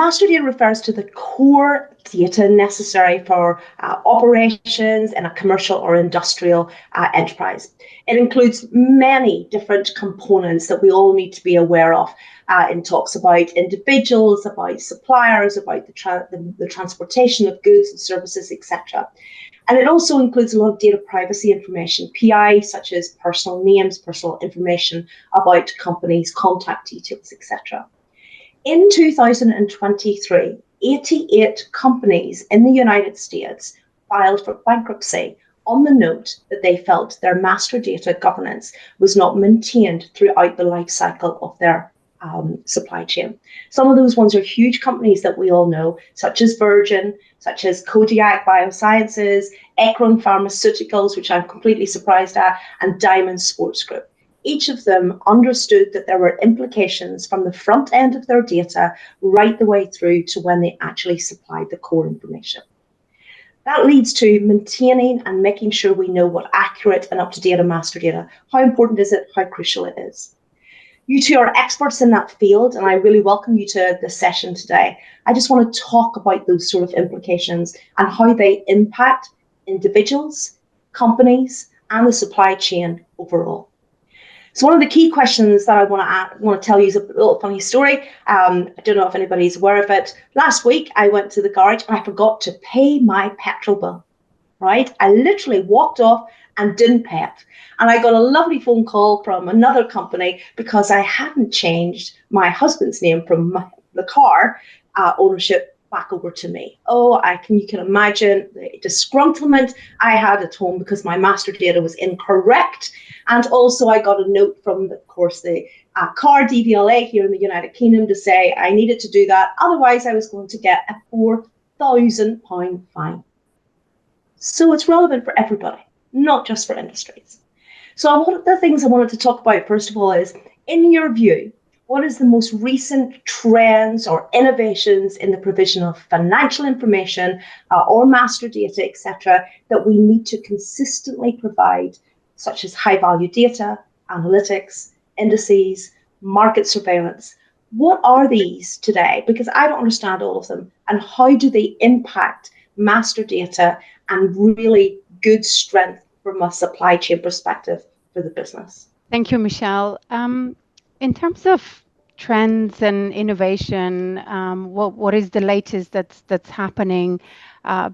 master data refers to the core data necessary for operations in a commercial or industrial enterprise. It includes many different components that we all need to be aware of. It talks about individuals, about suppliers, about the transportation of goods and services, etc. And it also includes a lot of data privacy information, PI, such as personal names, personal information about companies, contact details, etc. In 2023, 88 companies in the United States filed for bankruptcy on the note that they felt their master data governance was not maintained throughout the life cycle of their supply chain. Some of those ones are huge companies that we all know, such as Virgin, such as Kodiak Biosciences, Ekron Pharmaceuticals, which I'm completely surprised at, and Diamond Sports Group. Each of them understood that there were implications from the front end of their data right the way through to when they actually supplied the core information. That leads to maintaining and making sure we know what accurate and up-to-date master data. How important is it? How crucial it is? You two are experts in that field, and I really welcome you to this session today. I just want to talk about those sort of implications and how they impact individuals, companies, and the supply chain overall. So one of the key questions that I want to tell you is a little funny story. I don't know if anybody's aware of it. Last week, I went to the garage and I forgot to pay my petrol bill, right? I literally walked off and didn't pay it. And I got a lovely phone call from another company because I hadn't changed my husband's name from the car ownership back over to me. Oh, you can imagine the disgruntlement I had at home because my master data was incorrect. And also I got a note from, of course, the car DVLA here in the United Kingdom to say I needed to do that. Otherwise, I was going to get a £4,000 fine. So it's relevant for everybody, not just for industries. So one of the things I wanted to talk about, first of all, is, in your view, what is the most recent trends or innovations in the provision of financial information or master data, etc., that we need to consistently provide, such as high-value data, analytics, indices, market surveillance? What are these today? Because I don't understand all of them. And how do they impact master data and really good strength from a supply chain perspective for the business? Thank you, Michelle. In terms of trends and innovation, what is the latest that's happening?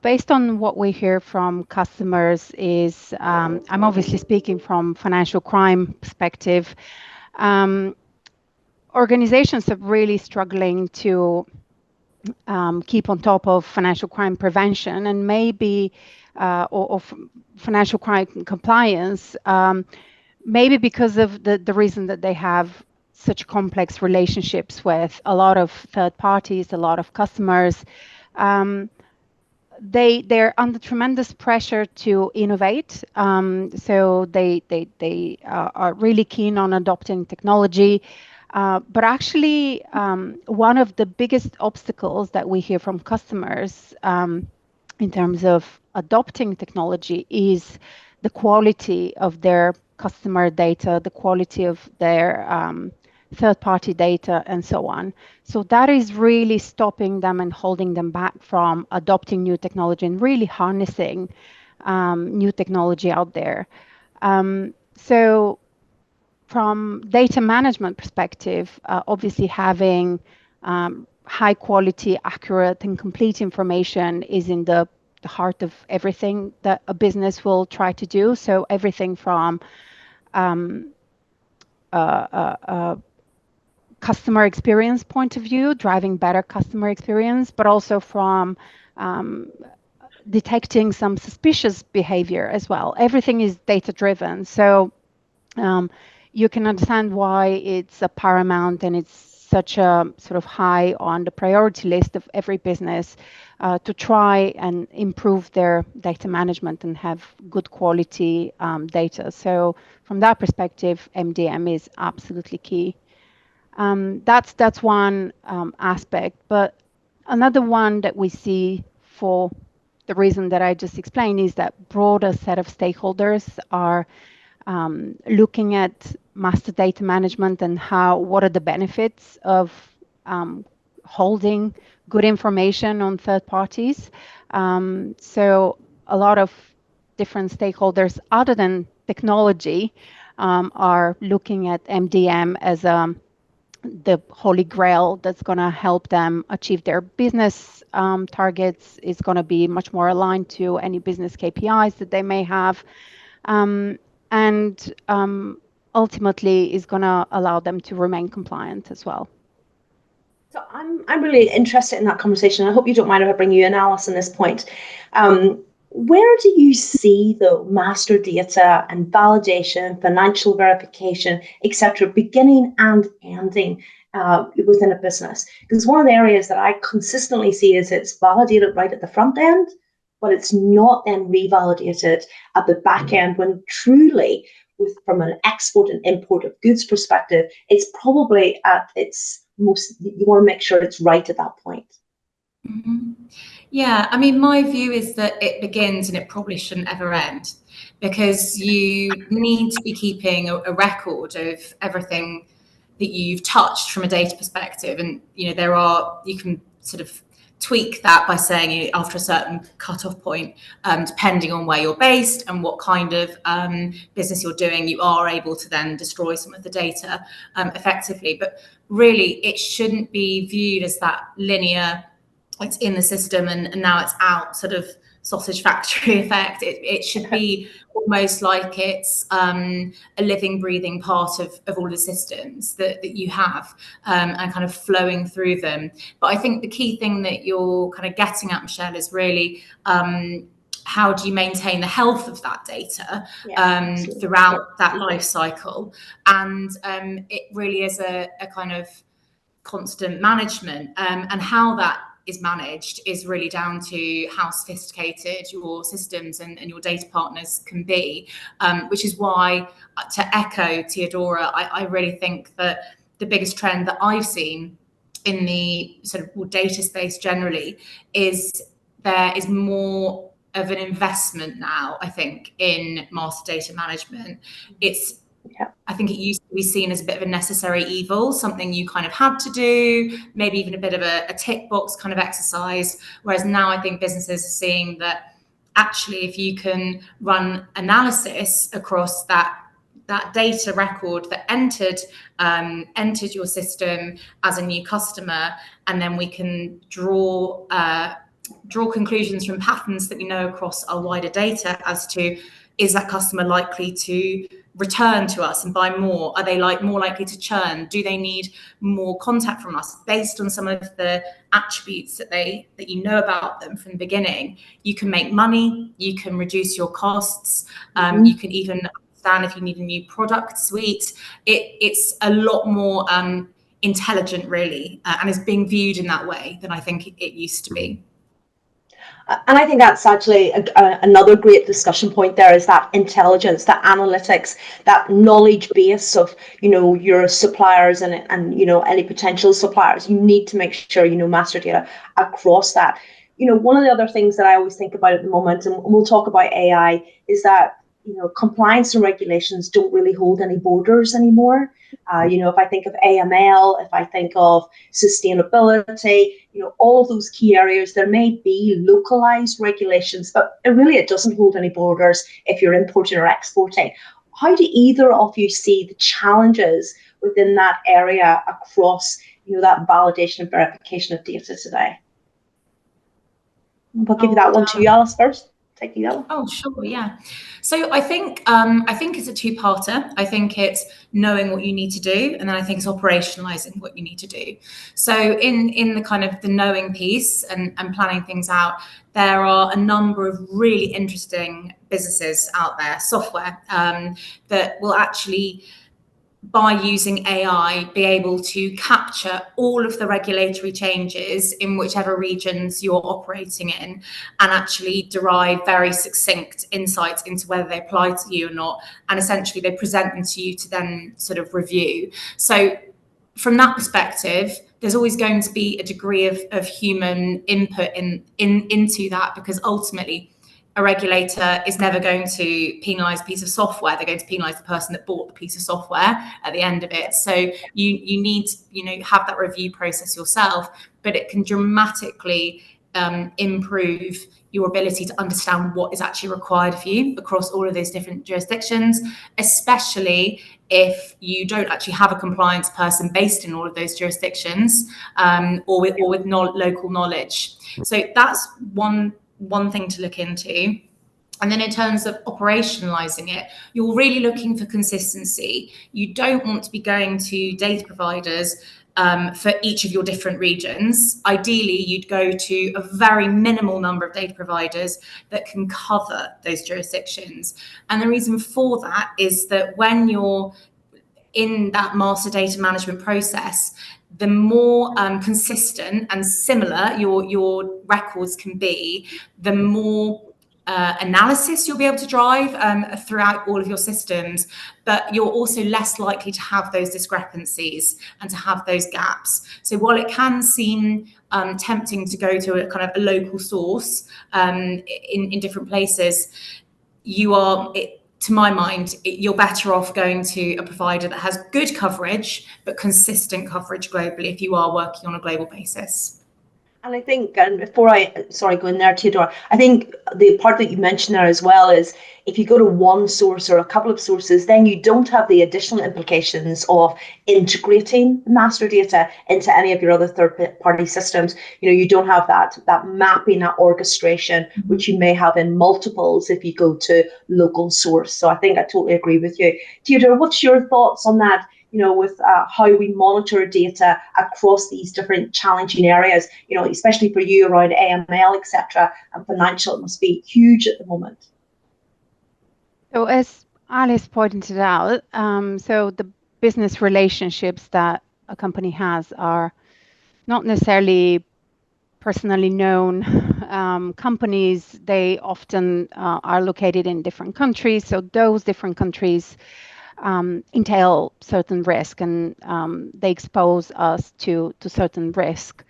Based on what we hear from customers is, I'm obviously speaking from financial crime perspective, organizations are really struggling to keep on top of financial crime prevention and maybe or financial crime compliance, maybe because of the reason that they have such complex relationships with a lot of third parties, a lot of customers. They're under tremendous pressure to innovate. So they are really keen on adopting technology. But actually, one of the biggest obstacles that we hear from customers in terms of adopting technology is the quality of their customer data, the quality of their third-party data, and so on. So that is really stopping them and holding them back from adopting new technology and really harnessing new technology out there. So from data management perspective, obviously having high quality, accurate, and complete information is in the heart of everything that a business will try to do. So everything from customer experience point of view, driving better customer experience, but also from detecting some suspicious behavior as well. Everything is data driven. So you can understand why it's a paramount and it's such a sort of high on the priority list of every business to try and improve their data management and have good quality data. So from that perspective, MDM is absolutely key. That's one aspect. But another one that we see, for the reason that I just explained, is that broader set of stakeholders are looking at master data management and what are the benefits of holding good information on third parties. So a lot of different stakeholders other than technology are looking at MDM as the holy grail that's going to help them achieve their business targets, is going to be much more aligned to any business KPIs that they may have, and ultimately is going to allow them to remain compliant as well. So I'm really interested in that conversation. I hope you don't mind if I bring you in, Alice, on this point. Where do you see the master data and validation, financial verification, etc., beginning and ending within a business? Because one of the areas that I consistently see is it's validated right at the front end, but it's not then revalidated at the back end when truly, from an export and import of goods perspective, it's probably at its most, you want to make sure it's right at that point. Mm-hmm. Yeah, I mean, my view is that it begins and it probably shouldn't ever end, because you need to be keeping a record of everything that you've touched from a data perspective. And, you know, you can sort of tweak that by saying after a certain cutoff point, depending on where you're based and what kind of business you're doing, you are able to then destroy some of the data effectively. But really, it shouldn't be viewed as that linear, it's in the system and now it's out, sort of sausage factory effect. It should be almost like it's a living, breathing part of all the systems that you have, and kind of flowing through them. But I think the key thing that you're kind of getting at, Michelle, is really how do you maintain the health of that data throughout that life cycle? And it really is a kind of constant management, and how that is managed is really down to how sophisticated your systems and your data partners can be, which is why, to echo Theodora, I really think that the biggest trend that I've seen in the sort of data space generally is there is more of an investment now, I think, in master data management. I think it used to be seen as a bit of a necessary evil, something you kind of had to do, maybe even a bit of a tick box kind of exercise. Whereas now I think businesses are seeing that actually, if you can run analysis across that data record that entered your system as a new customer, and then we can draw conclusions from patterns that we know across our wider data as to, is that customer likely to return to us and buy more? Are they more likely to churn? Do they need more contact from us? Based on some of the attributes that you know about them from the beginning, you can make money, you can reduce your costs, you can even understand if you need a new product suite. It's a lot more intelligent, really, and is being viewed in that way than I think it used to be. And I think that's actually another great discussion point there, is that intelligence, that analytics, that knowledge base of, your suppliers and any potential suppliers. You need to make sure you know master data across that. One of the other things that I always think about at the moment, and we'll talk about AI, is that compliance and regulations don't really hold any borders anymore. If I think of AML, if I think of sustainability, all of those key areas, there may be localized regulations, but it doesn't hold any borders if you're importing or exporting. How do either of you see the challenges within that area across, that validation and verification of data today? I'll give you that one to you, Alice, first. Oh, sure, yeah. So I think it's a two-parter. I think it's knowing what you need to do, and then I think it's operationalizing what you need to do. So in the kind of the knowing piece and planning things out, there are a number of really interesting businesses out there, software, that will actually, by using AI, be able to capture all of the regulatory changes in whichever regions you're operating in, and actually derive very succinct insights into whether they apply to you or not. And essentially they present them to you to then sort of review. So from that perspective, there's always going to be a degree of human input into that, because ultimately a regulator is never going to penalise a piece of software. They're going to penalise the person that bought the piece of software at the end of it. So you need to have that review process yourself, but it can dramatically improve your ability to understand what is actually required of you across all of those different jurisdictions, especially if you don't actually have a compliance person based in all of those jurisdictions, or with local knowledge. So that's one thing to look into. And then in terms of operationalizing it, you're really looking for consistency. You don't want to be going to data providers for each of your different regions. Ideally, you'd go to a very minimal number of data providers that can cover those jurisdictions. And the reason for that is that when you're in that master data management process, the more consistent and similar your records can be, the more analysis you'll be able to drive throughout all of your systems, but you're also less likely to have those discrepancies and to have those gaps. So while it can seem tempting to go to a kind of a local source in different places, to my mind, you're better off going to a provider that has good coverage, but consistent coverage globally if you are working on a global basis. And I think, and before go in there, Theodore, I think the part that you mentioned there as well is if you go to one source or a couple of sources, then you don't have the additional implications of integrating master data into any of your other third-party systems. You don't have that mapping, that orchestration, which you may have in multiples if you go to local source. So I think I totally agree with you. Theodore, what's your thoughts on that? With how we monitor data across these different challenging areas, especially for you around AML, etc., and financial, it must be huge at the moment. So as Alice pointed out, so the business relationships that a company has are not necessarily personally known companies. They often are located in different countries. So those different countries entail certain risk, and they expose us to certain risk.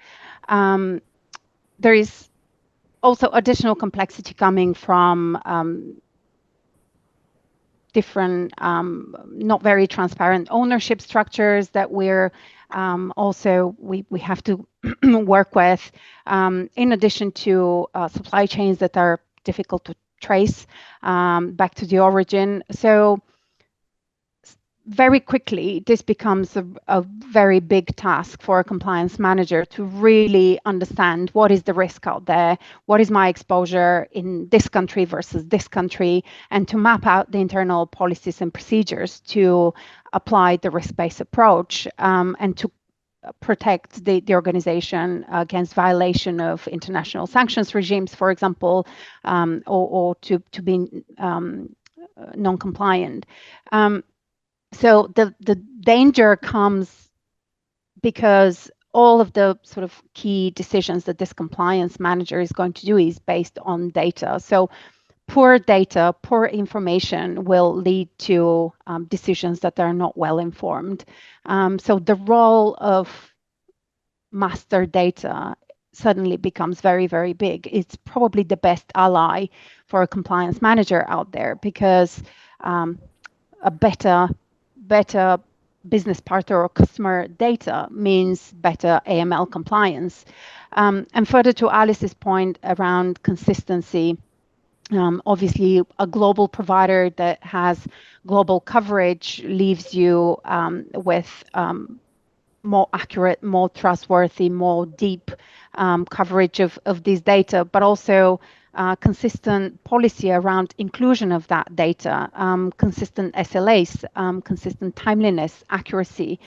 There is also additional complexity coming from different not very transparent ownership structures that we have to work with, in addition to supply chains that are difficult to trace back to the origin. So very quickly, this becomes a very big task for a compliance manager to really understand what is the risk out there, what is my exposure in this country versus this country, and to map out the internal policies and procedures to apply the risk-based approach and to protect the organization against violation of international sanctions regimes, for example, or to be non-compliant. So the danger comes because all of the sort of key decisions that this compliance manager is going to do is based on data. So poor data, poor information will lead to decisions that are not well informed. So the role of master data suddenly becomes very, very big. It's probably the best ally for a compliance manager out there, because a better business partner or customer data means better AML compliance. And further to Alice's point around consistency, obviously a global provider that has global coverage leaves you with more accurate, more trustworthy, more deep coverage of these data, but also consistent policy around inclusion of that data, consistent SLAs, consistent timeliness, accuracy,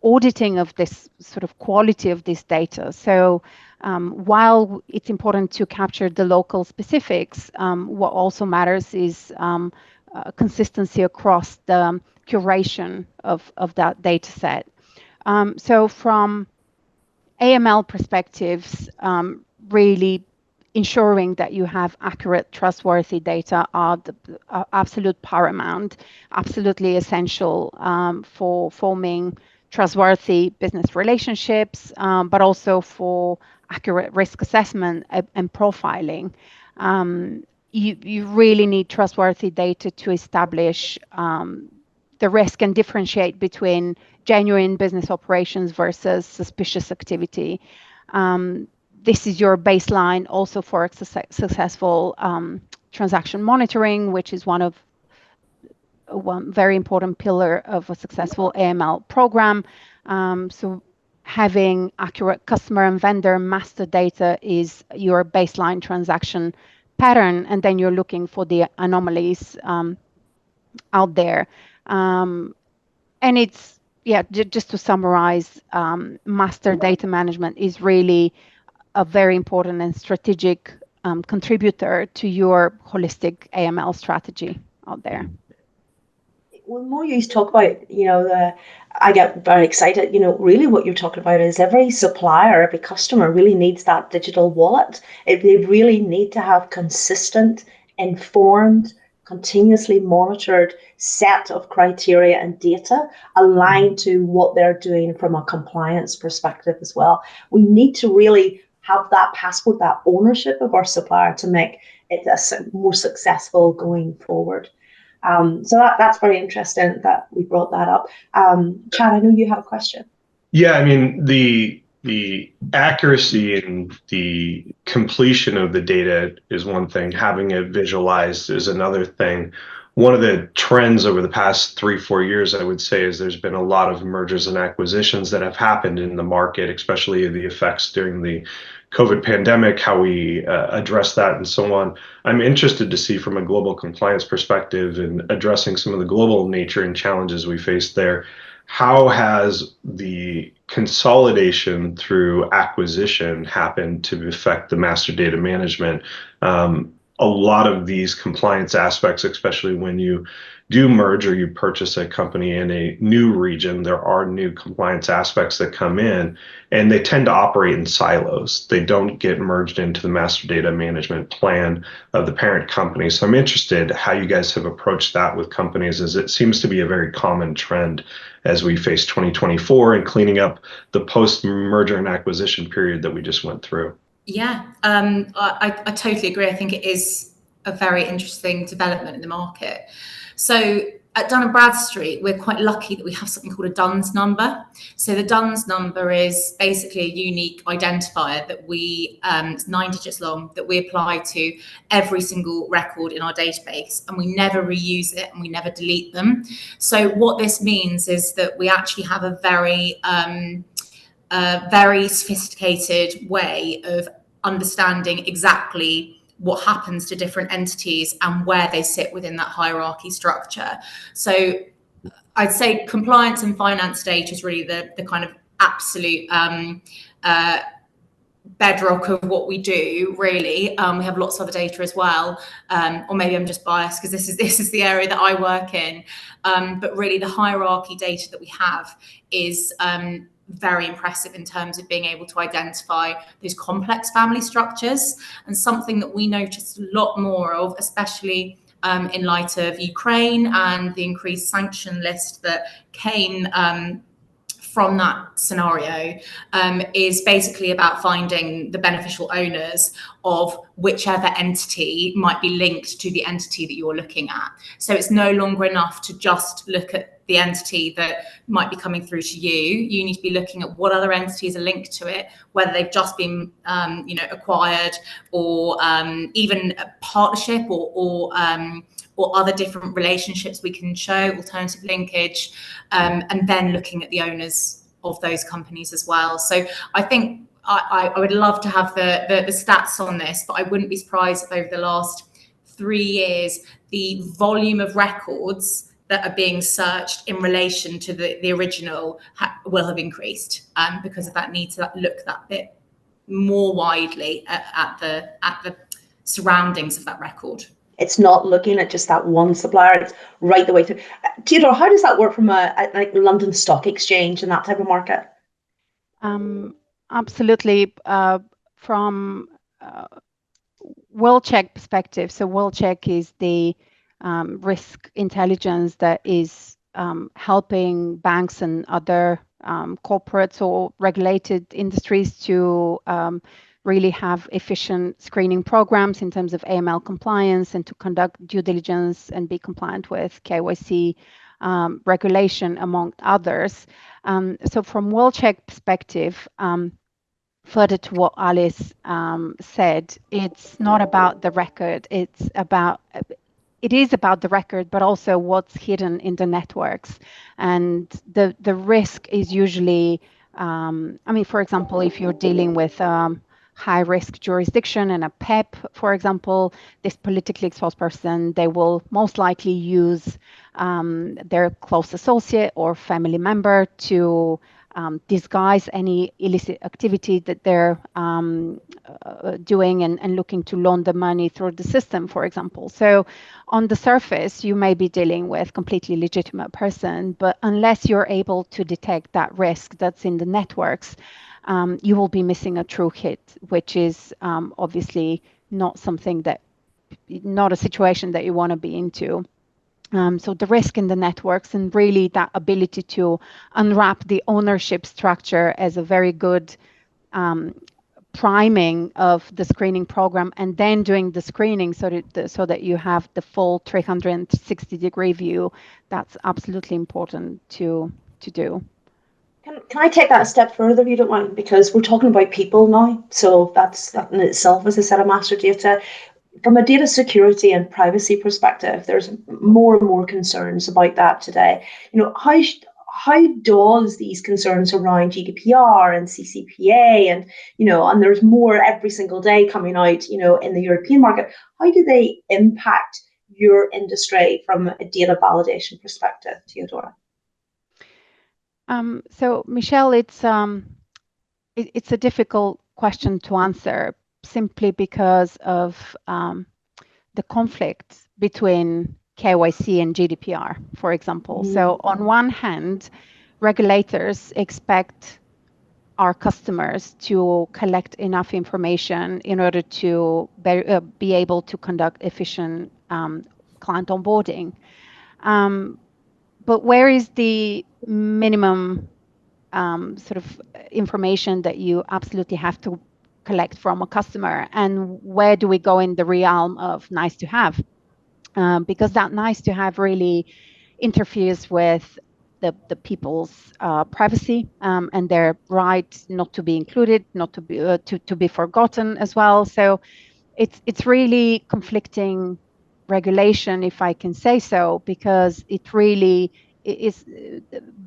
auditing of this sort of quality of this data. So while it's important to capture the local specifics, what also matters is consistency across the curation of that data set. So from AML perspectives, really ensuring that you have accurate, trustworthy data are absolute paramount, absolutely essential for forming trustworthy business relationships, but also for accurate risk assessment and profiling. You really need trustworthy data to establish the risk and differentiate between genuine business operations versus suspicious activity. This is your baseline also for successful transaction monitoring, which is one very important pillar of a successful AML program. So having accurate customer and vendor master data is your baseline transaction pattern, and then you're looking for the anomalies out there. And it's, just to summarize, master data management is really a very important and strategic contributor to your holistic AML strategy out there. The more you talk about, I get very excited. Really what you're talking about is every supplier, every customer really needs that digital wallet. They really need to have consistent, informed, continuously monitored set of criteria and data aligned to what they're doing from a compliance perspective as well. We need to really have that passport, that ownership of our supplier to make it more successful going forward. So that's very interesting that we brought that up. Chad, I know you have a question. Yeah, I mean, the accuracy and the completion of the data is one thing. Having it visualized is another thing. One of the trends over the past 3-4 years, I would say, is there's been a lot of mergers and acquisitions that have happened in the market, especially the effects during the COVID pandemic, how we address that and so on. I'm interested to see from a global compliance perspective and addressing some of the global nature and challenges we face there. How has the consolidation through acquisition happened to affect the master data management? A lot of these compliance aspects, especially when you do merge or you purchase a company in a new region, there are new compliance aspects that come in, and they tend to operate in silos. They don't get merged into the master data management plan of the parent company. So I'm interested how you guys have approached that with companies, as it seems to be a very common trend as we face 2024 and cleaning up the post-merger and acquisition period that we just went through. Yeah, I totally agree. I think it is a very interesting development in the market. So at Dun & Bradstreet, we're quite lucky that we have something called a DUNS number. So the DUNS number is basically a unique identifier that it's 9 digits long, that we apply to every single record in our database, and we never reuse it and we never delete them. So what this means is that we actually have a very sophisticated way of understanding exactly what happens to different entities and where they sit within that hierarchy structure. So I'd say compliance and finance data is really the kind of absolute bedrock of what we do, really. We have lots of other data as well, or maybe I'm just biased because this is the area that I work in. But really the hierarchy data that we have is very impressive in terms of being able to identify those complex family structures, and something that we noticed a lot more of, especially in light of Ukraine and the increased sanction list that came from that scenario, is basically about finding the beneficial owners of whichever entity might be linked to the entity that you're looking at. So it's no longer enough to just look at the entity that might be coming through to you. You need to be looking at what other entities are linked to it, whether they've just been acquired, or even a partnership, or other different relationships we can show, alternative linkage, and then looking at the owners of those companies as well. So I think I would love to have the stats on this, but I wouldn't be surprised if over the last 3 years, the volume of records that are being searched in relation to the original will have increased, because of that need to look that bit more widely at the surroundings of that record. It's not looking at just that one supplier, it's right the way through. Theodore, how does that work from like London Stock Exchange and that type of market? Absolutely. From WorldCheck perspective, so WorldCheck is the risk intelligence that is helping banks and other corporates or regulated industries to really have efficient screening programs in terms of AML compliance and to conduct due diligence and be compliant with KYC regulation, among others. So from WorldCheck perspective, further to what Alice said, it's not about the record. It is about the record, but also what's hidden in the networks. And the risk is usually, for example, if you're dealing with high risk jurisdiction and a PEP, for example, this politically exposed person, they will most likely use their close associate or family member to disguise any illicit activity that they're doing and looking to launder money through the system, for example. So on the surface, you may be dealing with completely legitimate person, but unless you're able to detect that risk that's in the networks, you will be missing a true hit, which is obviously not a situation that you want to be into. So the risk in the networks and really that ability to unwrap the ownership structure as a very good priming of the screening program, and then doing the screening so that you have the full 360-degree view. That's absolutely important to do. Can I take that a step further, if you don't mind? Because we're talking about people now, so that in itself is a set of master data. From a data security and privacy perspective, there's more and more concerns about that today. How does these concerns around GDPR and CCPA and there's more every single day coming out, in the European market, how do they impact your industry from a data validation perspective, Theodora? So Michelle, it's a difficult question to answer, simply because of the conflict between KYC and GDPR, for example. So on one hand, regulators expect our customers to collect enough information in order to be able to conduct efficient client onboarding. But where is the minimum sort of information that you absolutely have to collect from a customer, and where do we go in the realm of nice to have? Because that nice to have really interferes with the people's privacy and their right not to be included, not to be to be forgotten as well. So it's really conflicting regulation, if I can say so, because it really is.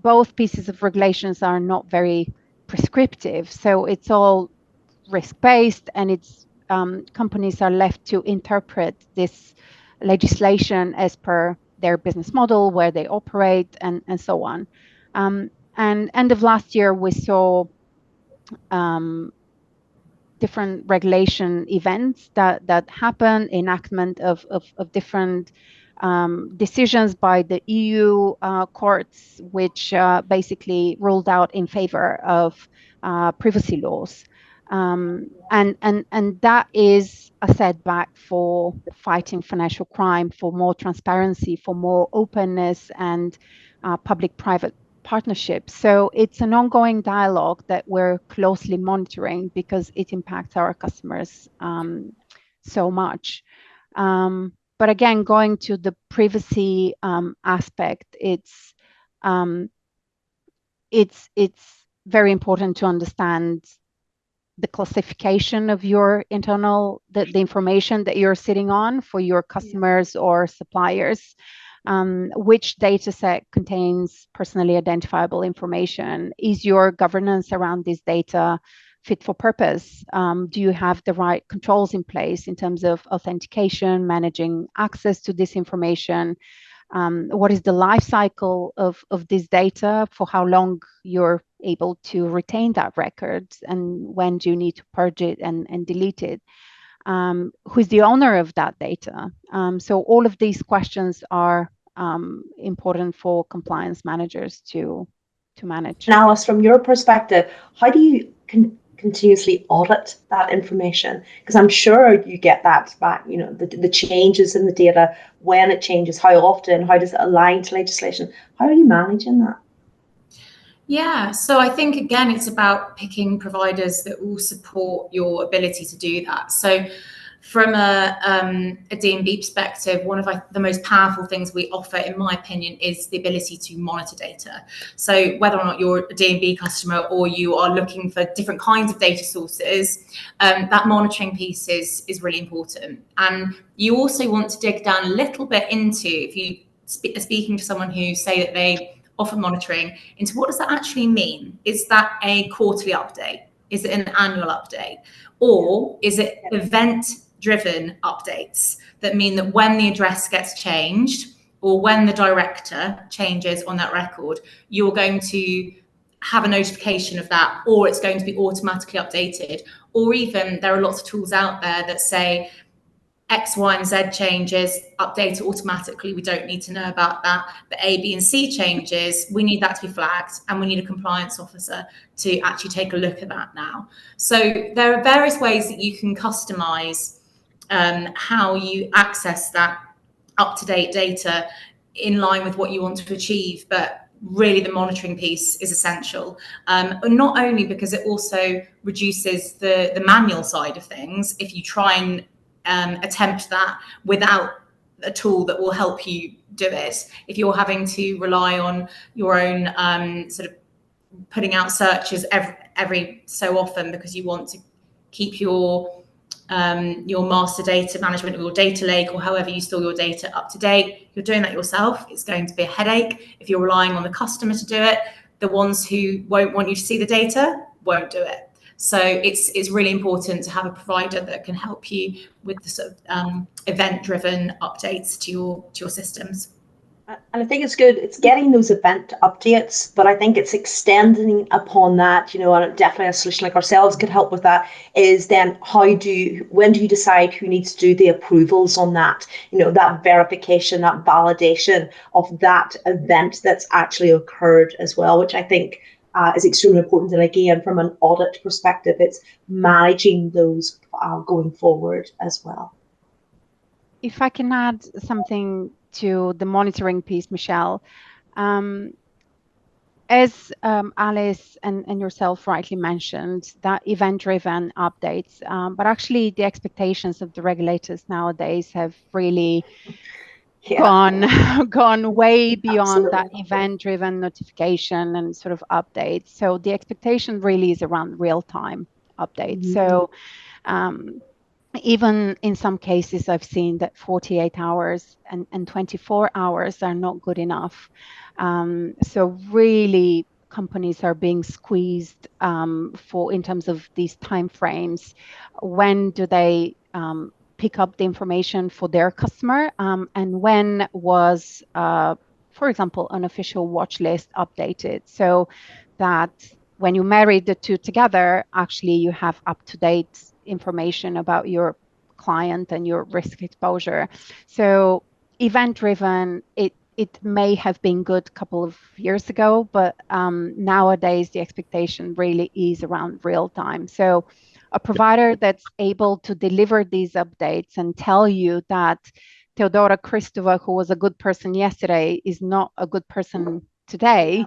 Both pieces of regulations are not very prescriptive, so it's all risk-based, and it's companies are left to interpret this legislation as per their business model, where they operate, and so on. And end of last year, we saw different regulation events that happen, enactment of different decisions by the EU courts, which basically ruled out in favor of privacy laws. And that is a setback for fighting financial crime, for more transparency, for more openness and public-private partnerships. So it's an ongoing dialogue that we're closely monitoring because it impacts our customers so much. But again, going to the privacy aspect, it's very important to understand the classification of your internal, the information that you're sitting on for your customers or suppliers. Which data set contains personally identifiable information? Is your governance around this data fit for purpose? Do you have the right controls in place in terms of authentication, managing access to this information? What is the life cycle of this data? For how long you're able to retain that record, and when do you need to purge it and delete it? Who's the owner of that data? So all of these questions are important for compliance managers to manage. And Alice, from your perspective, how do you continuously audit that information? Because I'm sure you get that back, the changes in the data, when it changes, how often, how does it align to legislation? How are you managing that? Yeah, so I think again, it's about picking providers that will support your ability to do that. So from a D&B perspective, one of the most powerful things we offer, in my opinion, is the ability to monitor data. So whether or not you're a D&B customer or you are looking for different kinds of data sources, that monitoring piece is really important. And you also want to dig down a little bit into, if you are speaking to someone who say that they offer monitoring, into what does that actually mean? Is that a quarterly update? Is it an annual update? Or is it event-driven updates that mean that when the address gets changed or when the director changes on that record, you're going to have a notification of that, or it's going to be automatically updated? Or even there are lots of tools out there that say X, Y, and Z changes, update it automatically. We don't need to know about that. But A, B, and C changes, we need that to be flagged, and we need a compliance officer to actually take a look at that now. So there are various ways that you can customize how you access that up-to-date data in line with what you want to achieve. But really, the monitoring piece is essential. Not only because it also reduces the manual side of things if you try and attempt that without a tool that will help you do it. If you're having to rely on your own sort of putting out searches every so often because you want to keep your master data management or your data lake or however you store your data up to date, you're doing that yourself, it's going to be a headache. If you're relying on the customer to do it, the ones who won't want you to see the data won't do it. So it's really important to have a provider that can help you with the sort of event-driven updates to your systems. And I think it's good. It's getting those event updates, but I think it's extending upon that, and definitely a solution like ourselves could help with that, is then when do you decide who needs to do the approvals on that, that verification, that validation of that event that's actually occurred as well, which I think is extremely important. And again, from an audit perspective, it's managing those going forward as well. If I can add something to the monitoring piece, Michelle, as Alice and yourself rightly mentioned, that event-driven updates, but actually the expectations of the regulators nowadays have really gone way beyond that event-driven notification and sort of updates. So the expectation really is around real-time updates. Mm-hmm. So even in some cases, I've seen that 48 hours and 24 hours are not good enough. So really, companies are being squeezed in terms of these timeframes. When do they pick up the information for their customer, and when was, for example, an official watch list updated, so that when you marry the two together, actually you have up-to-date information about your client and your risk exposure. So event-driven, it may have been good a couple of years ago, but nowadays the expectation really is around real time. So a provider that's able to deliver these updates and tell you that Theodora Christova, who was a good person yesterday, is not a good person today.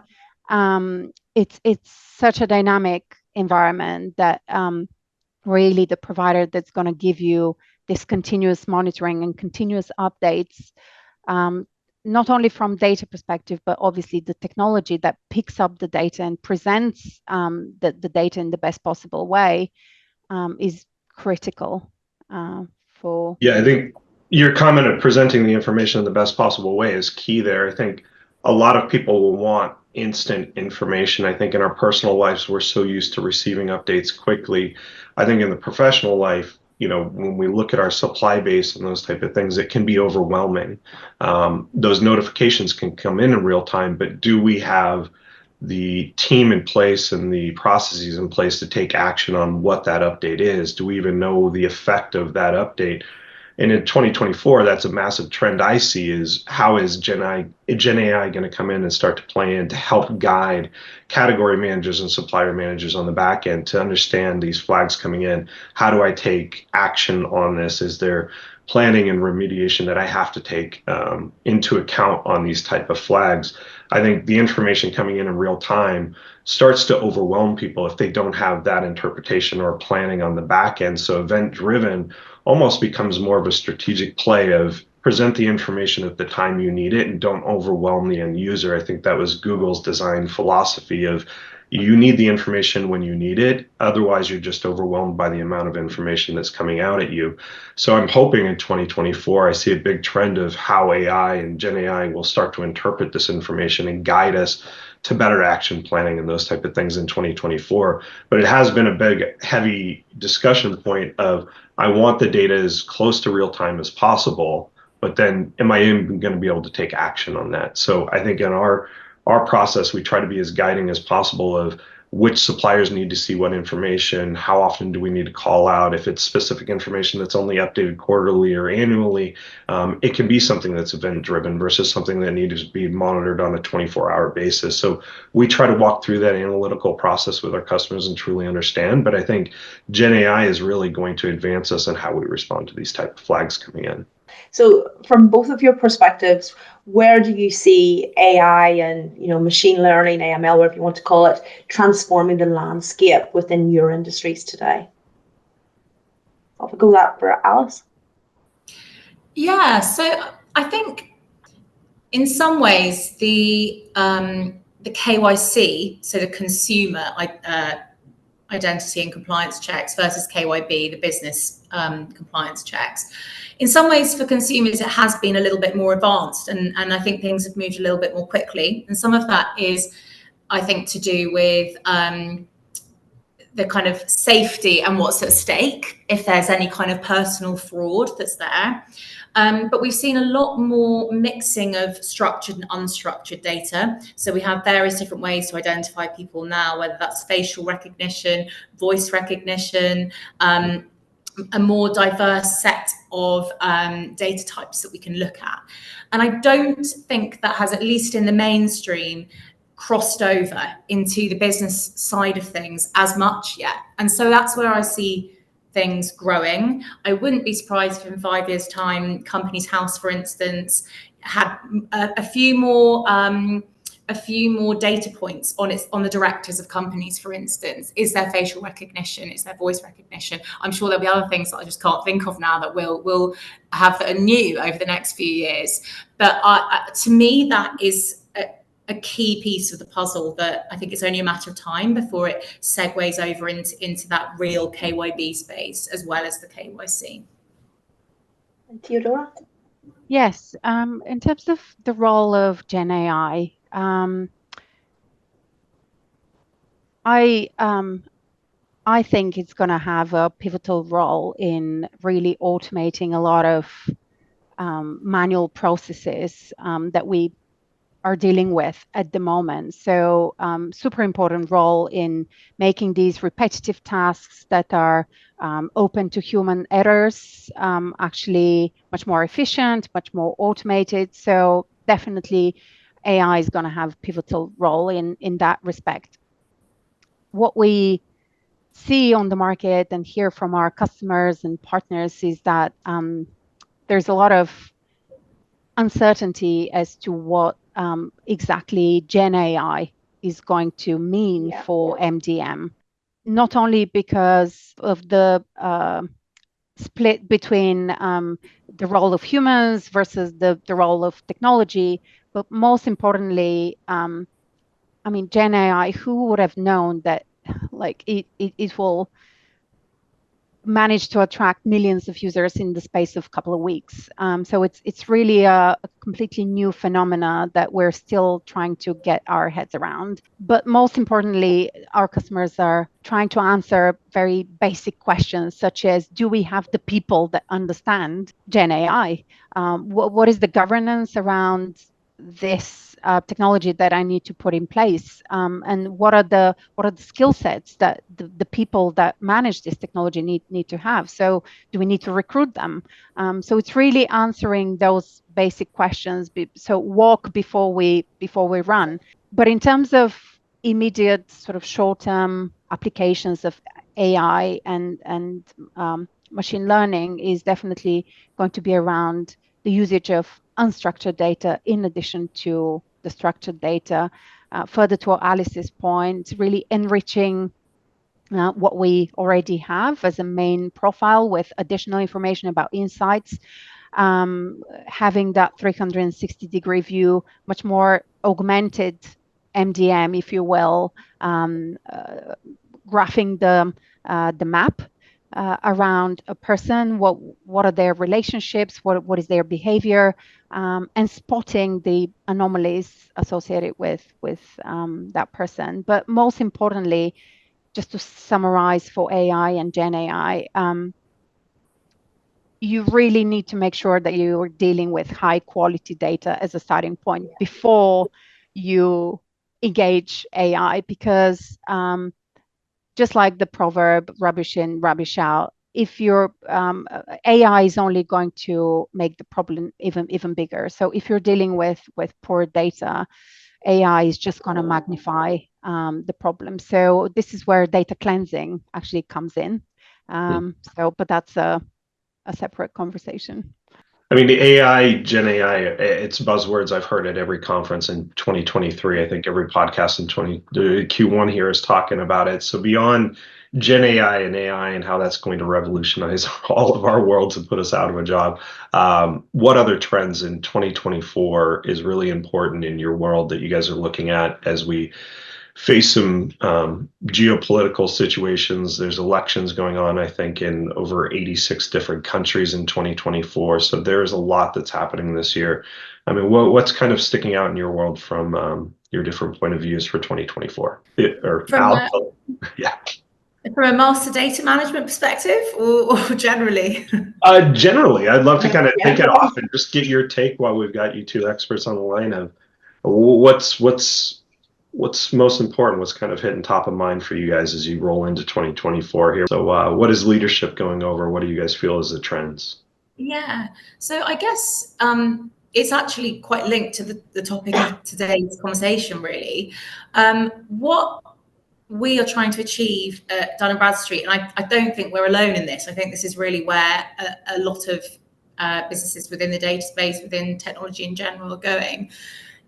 It's such a dynamic environment that really the provider that's going to give you this continuous monitoring and continuous updates, not only from data perspective, but obviously the technology that picks up the data and presents the data in the best possible way, is critical for. Yeah, I think your comment of presenting the information in the best possible way is key there. I think a lot of people will want instant information. I think in our personal lives, we're so used to receiving updates quickly. I think in the professional life, when we look at our supply base and those type of things, it can be overwhelming. Those notifications can come in real time, but do we have the team in place and the processes in place to take action on what that update is? Do we even know the effect of that update? And in 2024, that's a massive trend I see, is how is Gen AI going to come in and start to play in to help guide category managers and supplier managers on the back end to understand these flags coming in? How do I take action on this? Is there planning and remediation that I have to take into account on these type of flags? I think the information coming in real time starts to overwhelm people if they don't have that interpretation or planning on the back end. So event driven almost becomes more of a strategic play of present the information at the time you need it and don't overwhelm the end user. I think that was Google's design philosophy of you need the information when you need it. Otherwise, you're just overwhelmed by the amount of information that's coming out at you. So I'm hoping in 2024, I see a big trend of how AI and Gen AI will start to interpret this information and guide us to better action planning and those type of things in 2024. But it has been a big, heavy discussion point of I want the data as close to real time as possible, but then am I even going to be able to take action on that? So I think in our process, we try to be as guiding as possible of which suppliers need to see what information, how often do we need to call out, if it's specific information that's only updated quarterly or annually, it can be something that's event driven versus something that needs to be monitored on a 24-hour basis. So we try to walk through that analytical process with our customers and truly understand, but I think Gen AI is really going to advance us in how we respond to these type of flags coming in. So from both of your perspectives, where do you see AI and machine learning, AML, whatever you want to call it, transforming the landscape within your industries today? I'll go that for Alice. Yeah, so I think in some ways the KYC, so the consumer identity and compliance checks versus KYB, the business compliance checks. In some ways for consumers, it has been a little bit more advanced and I think things have moved a little bit more quickly. And some of that is, I think, to do with the kind of safety and what's at stake if there's any kind of personal fraud that's there. But we've seen a lot more mixing of structured and unstructured data. So we have various different ways to identify people now, whether that's facial recognition, voice recognition, a more diverse set of data types that we can look at. And I don't think that has, at least in the mainstream, crossed over into the business side of things as much yet. And so that's where I see things growing. I wouldn't be surprised if in 5 years' time, Companies House, for instance, had a few more data points on the directors of companies, for instance. Is there facial recognition? Is there voice recognition? I'm sure there'll be other things that I just can't think of now that we'll have that are new over the next few years. But to me, that is a key piece of the puzzle that I think it's only a matter of time before it segues over into that real KYB space as well as the KYC. And Theodora? Yes, in terms of the role of Gen AI, I think it's going to have a pivotal role in really automating a lot of manual processes that we are dealing with at the moment. So super important role in making these repetitive tasks that are open to human errors actually much more efficient, much more automated. So definitely AI is going to have a pivotal role in that respect. What we see on the market and hear from our customers and partners is that there's a lot of uncertainty as to what exactly Gen AI is going to mean for MDM, not only because of the split between the role of humans versus the role of technology, but most importantly, I mean, Gen AI, who would have known that it will managed to attract millions of users in the space of a couple of weeks. So it's really a completely new phenomena that we're still trying to get our heads around. But most importantly, our customers are trying to answer very basic questions, such as, do we have the people that understand Gen AI? What is the governance around this technology that I need to put in place, and what are the skill sets that the people that manage this technology need to have? So do we need to recruit them? So it's really answering those basic questions. So walk before we run. But in terms of immediate sort of short-term applications of AI and machine learning is definitely going to be around the usage of unstructured data in addition to the structured data. Further to Alice's point, really enriching what we already have as a main profile with additional information about insights, having that 360-degree view, much more augmented MDM, if you will, graphing the map around a person, what are their relationships, what is their behavior, and spotting the anomalies associated with that person. But most importantly, just to summarize for AI and Gen AI, you really need to make sure that you're dealing with high quality data as a starting point before you engage AI, because just like the proverb, rubbish in, rubbish out, if your AI is only going to make the problem even bigger. So if you're dealing with poor data, AI is just going to magnify the problem. So this is where data cleansing actually comes in. But that's a separate conversation. I mean, the AI, Gen AI, it's buzzwords. I've heard at every conference in 2023. I think every podcast in Q1 here is talking about it. So beyond Gen AI and how that's going to revolutionize all of our worlds and put us out of a job, what other trends in 2024 is really important in your world that you guys are looking at as we face some geopolitical situations? There's elections going on, I think, in over 86 different countries in 2024. So there's a lot that's happening this year. I mean, what's kind of sticking out in your world from your different point of views for 2024? Yeah. From a master data management perspective, or generally? Generally, I'd love to kind of take it off and just get your take while we've got you two experts on the line of what's most important, what's kind of hitting top of mind for you guys as you roll into 2024 here. So what is leadership going over? What do you guys feel is the trends? Yeah, so I guess it's actually quite linked to the topic of today's conversation, really. What we are trying to achieve at Dun & Bradstreet, and I don't think we're alone in this. I think this is really where a lot of businesses within the data space, within technology in general, are going,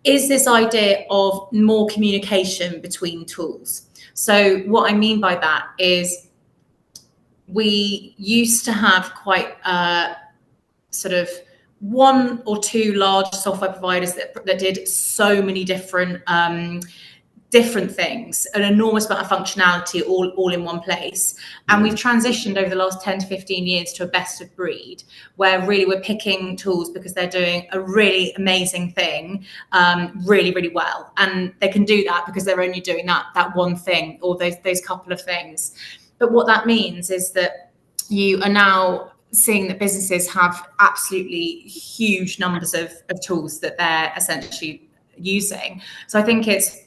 is this idea of more communication between tools. So what I mean by that is we used to have quite sort of one or two large software providers that did so many different things, an enormous amount of functionality all in one place. And we've transitioned over the last 10 to 15 years to a best of breed, where really we're picking tools because they're doing a really amazing thing really, really well. And they can do that because they're only doing that one thing or those couple of things. But what that means is that you are now seeing that businesses have absolutely huge numbers of tools that they're essentially using. So I think it's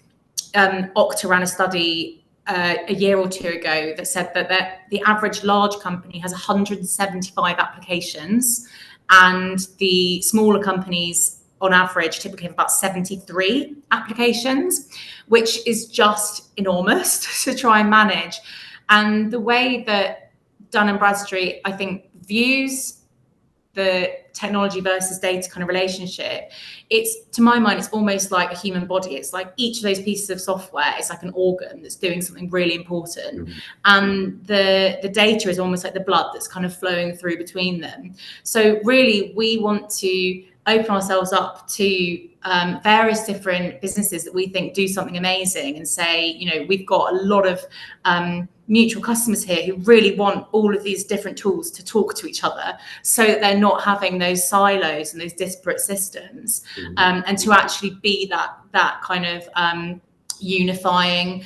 Okta ran a study a year or two ago that said that the average large company has 175 applications, and the smaller companies on average typically have about 73 applications, which is just enormous to try and manage. And the way that Dun & Bradstreet, I think, views the technology versus data kind of relationship, it's, to my mind, it's almost like a human body. It's like each of those pieces of software is like an organ that's doing something really important. And the data is almost like the blood that's kind of flowing through between them. So really, we want to open ourselves up to various different businesses that we think do something amazing, and say, you know, we've got a lot of mutual customers here who really want all of these different tools to talk to each other, so that they're not having those silos and those disparate systems, and to actually be that kind of unifying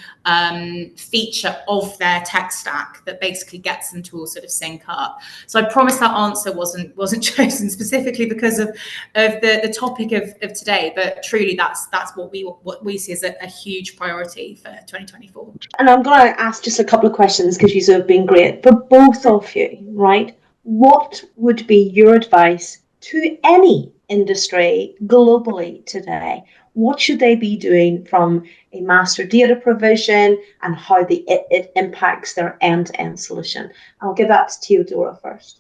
feature of their tech stack that basically gets them to all sort of sync up. So I promise that answer wasn't chosen specifically because of the topic of today, but truly that's what we see as a huge priority for 2024. And I'm going to ask just a couple of questions, because you have been great for both of you, right? What would be your advice to any industry globally today? What should they be doing from a master data provision, and how it impacts their end-to-end solution? I'll give that to Theodora first.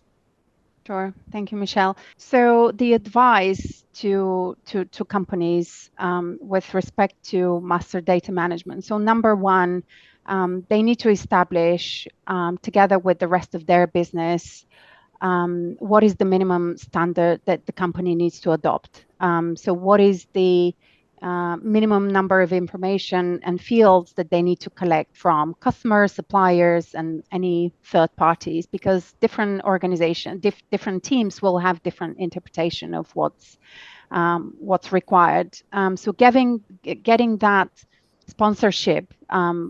Sure. Thank you, Michelle. So the advice to companies with respect to master data management. So number one, they need to establish together with the rest of their business what is the minimum standard that the company needs to adopt. So what is the minimum number of information and fields that they need to collect from customers, suppliers, and any third parties, because different organizations, different teams will have different interpretation of what's required. So getting that sponsorship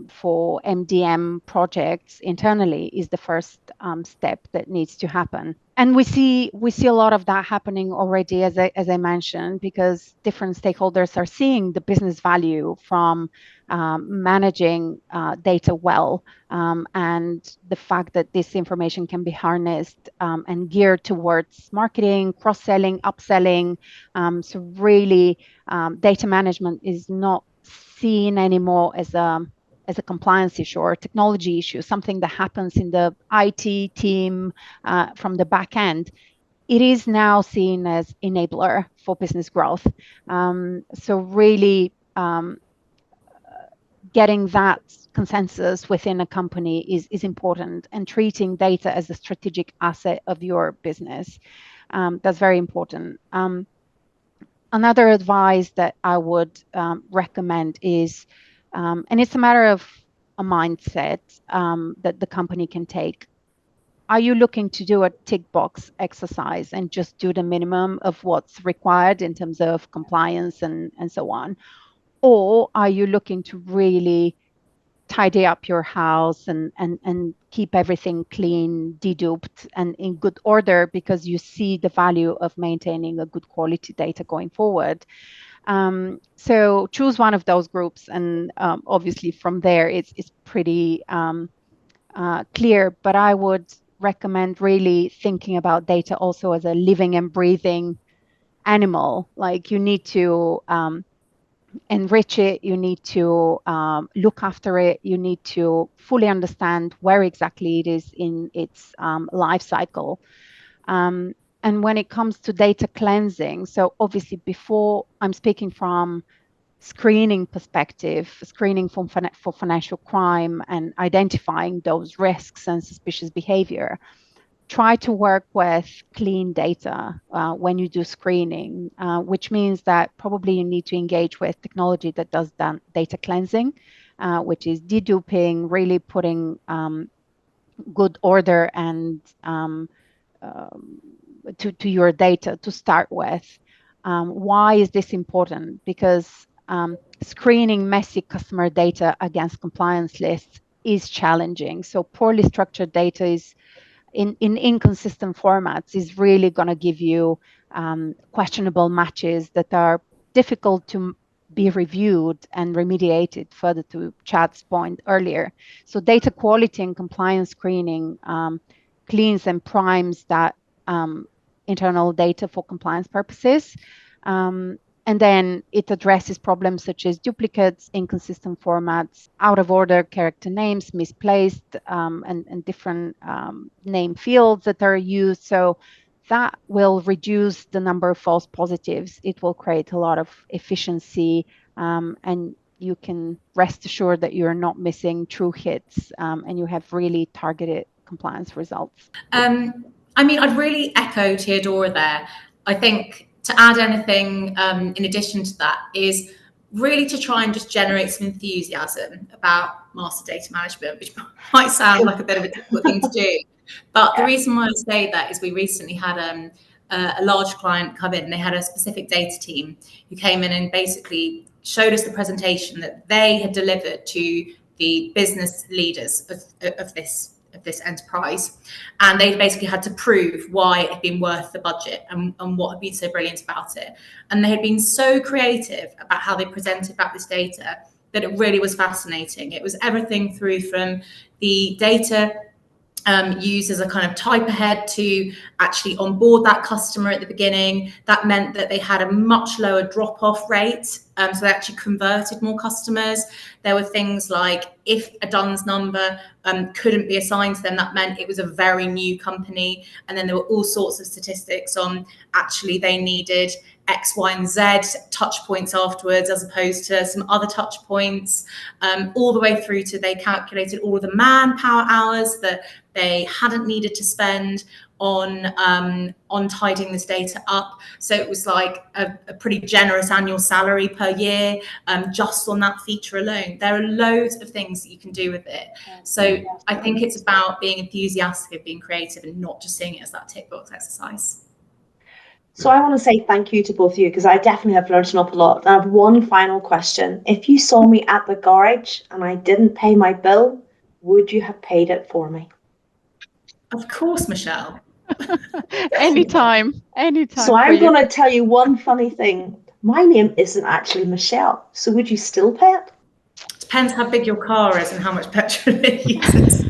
for MDM projects internally is the first step that needs to happen. And we see a lot of that happening already, as I mentioned, because different stakeholders are seeing the business value from managing data well, and the fact that this information can be harnessed and geared towards marketing, cross-selling, upselling. So really, data management is not seen anymore as a compliance issue or a technology issue, something that happens in the IT team from the back end. It is now seen as enabler for business growth. So really getting that consensus within a company is important, and treating data as a strategic asset of your business. That's very important. Another advice that I would recommend is, and it's a matter of a mindset that the company can take. Are you looking to do a tick box exercise and just do the minimum of what's required in terms of compliance and so on? Or are you looking to really tidy up your house and keep everything clean, deduped, and in good order, because you see the value of maintaining a good quality data going forward? So choose one of those groups, and obviously from there it's pretty clear. But I would recommend really thinking about data also as a living and breathing animal. Like, you need to enrich it, you need to look after it, you need to fully understand where exactly it is in its life cycle. And when it comes to data cleansing, so obviously before, I'm speaking from screening perspective, screening for financial crime and identifying those risks and suspicious behavior. Try to work with clean data when you do screening, which means that probably you need to engage with technology that does data cleansing, which is deduping, really putting good order and to your data to start with. Why is this important? Because screening messy customer data against compliance lists is challenging. So poorly structured data is in inconsistent formats is really going to give you questionable matches that are difficult to be reviewed and remediated, further to Chad's point earlier. So data quality and compliance screening cleans and primes that internal data for compliance purposes. And then it addresses problems such as duplicates, inconsistent formats, out of order character names, misplaced, and different name fields that are used. So that will reduce the number of false positives. It will create a lot of efficiency, and you can rest assured that you're not missing true hits, and you have really targeted compliance results. I mean, I'd really echo Theodora there. I think to add anything in addition to that is really to try and just generate some enthusiasm about master data management, which might sound like a bit of a difficult thing to do. But the reason why I say that is we recently had a large client come in, and they had a specific data team who came in and basically showed us the presentation that they had delivered to the business leaders of this enterprise, and they basically had to prove why it had been worth the budget and what had been so brilliant about it. And they had been so creative about how they presented back this data that it really was fascinating. It was everything through from the data used as a kind of type ahead to actually onboard that customer at the beginning. That meant that they had a much lower drop-off rate, so they actually converted more customers. There were things like, if a DUNS number couldn't be assigned to them, that meant it was a very new company. And then there were all sorts of statistics on actually they needed X, Y, and Z touch points afterwards, as opposed to some other touch points, all the way through to they calculated all of the manpower hours that they hadn't needed to spend on tidying this data up. So it was like a pretty generous annual salary per year, just on that feature alone. There are loads of things that you can do with it. So I think it's about being enthusiastic of being creative and not just seeing it as that tick box exercise. So I want to say thank you to both of you, because I definitely have learned an awful lot. I have one final question. If you saw me at the garage and I didn't pay my bill, would you have paid it for me? Of course, Michelle. Anytime. So I'm going to tell you one funny thing. My name isn't actually Michelle. So would you still pay it? Depends how big your car is and how much petrol it uses.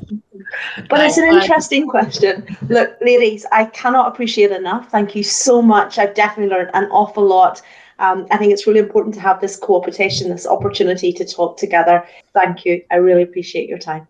But it's an interesting question. Look, ladies, I cannot appreciate it enough. Thank you so much. I've definitely learned an awful lot. I think it's really important to have this cooperation, this opportunity to talk together. Thank you. I really appreciate your time.